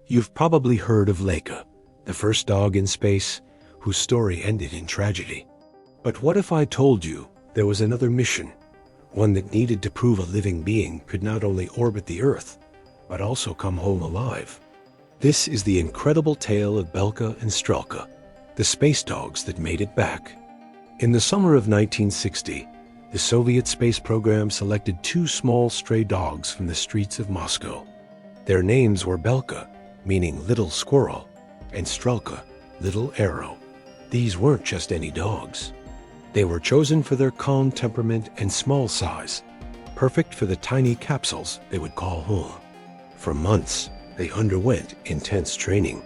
You've probably heard of Laika, the first dog in space whose story ended in tragedy. But what if I told you there was another mission, one that needed to prove a living being could not only orbit the Earth, but also come home alive? This is the incredible tale of Belka and Strelka, the space dogs that made it back. In the summer of 1960, the Soviet space program selected two small stray dogs from the streets of Moscow. Their names were Belka, meaning little squirrel, and Strelka, little arrow. These weren't just any dogs. They were chosen for their calm temperament and small size, perfect for the tiny capsules they would call home. For months, they underwent intense training.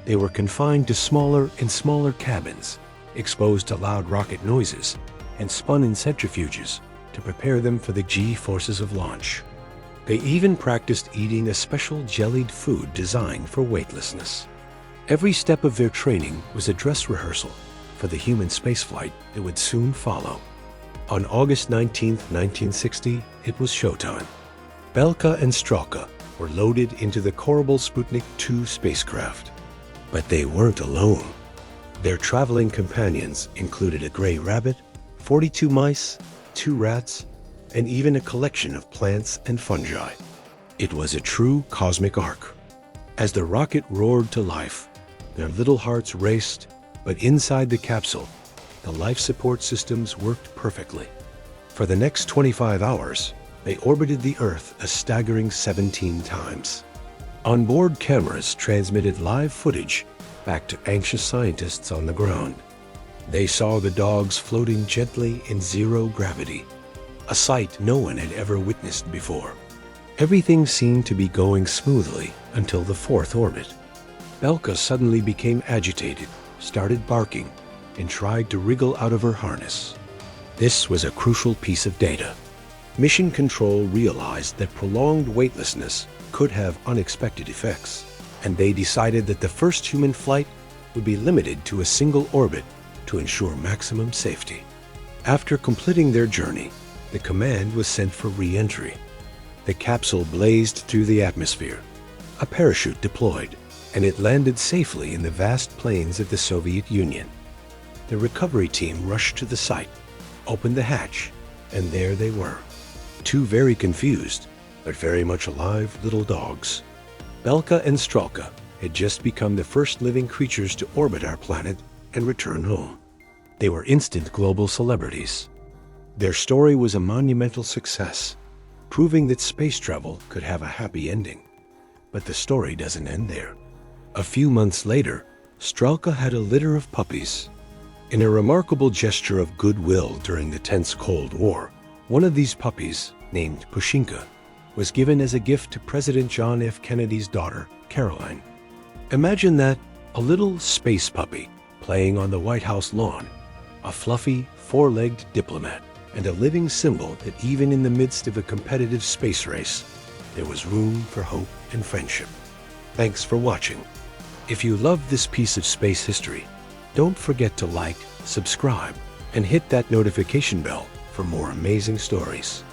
They were confined to smaller and smaller cabins, exposed to loud rocket noises, and spun in centrifuges to prepare them for the G-forces of launch. They even practiced eating a special jellied food designed for weightlessness. Every step of their training was a dress rehearsal for the human spaceflight that would soon follow. On August 19, 1960, it was showtime. Belka and Strelka were loaded into the Korabl Sputnik 2 spacecraft. But they weren't alone. Their traveling companions included a gray rabbit, 42 mice, 2 rats, and even a collection of plants and fungi. It was a true cosmic ark. As the rocket roared to life, their little hearts raced, but inside the capsule, the life support systems worked perfectly. For the next 25 hours, they orbited the Earth a staggering 17 times. Onboard cameras transmitted live footage back to anxious scientists on the ground. They saw the dogs floating gently in zero gravity, a sight no one had ever witnessed before. Everything seemed to be going smoothly until the 4th orbit. Belka suddenly became agitated, started barking, and tried to wriggle out of her harness. This was a crucial piece of data. Mission Control realized that prolonged weightlessness could have unexpected effects, and they decided that the first human flight would be limited to a single orbit to ensure maximum safety. After completing their journey, the command was sent for re-entry. The capsule blazed through the atmosphere. A parachute deployed, and it landed safely in the vast plains of the Soviet Union. The recovery team rushed to the site, opened the hatch, and there they were. Two very confused, but very much alive little dogs. Belka and Strelka had just become the first living creatures to orbit our planet and return home. They were instant global celebrities. Their story was a monumental success, proving that space travel could have a happy ending. But the story doesn't end there. A few months later, Strelka had a litter of puppies. In a remarkable gesture of goodwill during the tense Cold War, one of these puppies, named Pushinka, was given as a gift to President John F. Kennedy's daughter, Caroline. Imagine that, a little space puppy playing on the White House lawn, a fluffy, four-legged diplomat, and a living symbol that even in the midst of a competitive space race, there was room for hope and friendship. Thanks for watching. If you loved this piece of space history, don't forget to like, subscribe, and hit that notification bell for more amazing stories.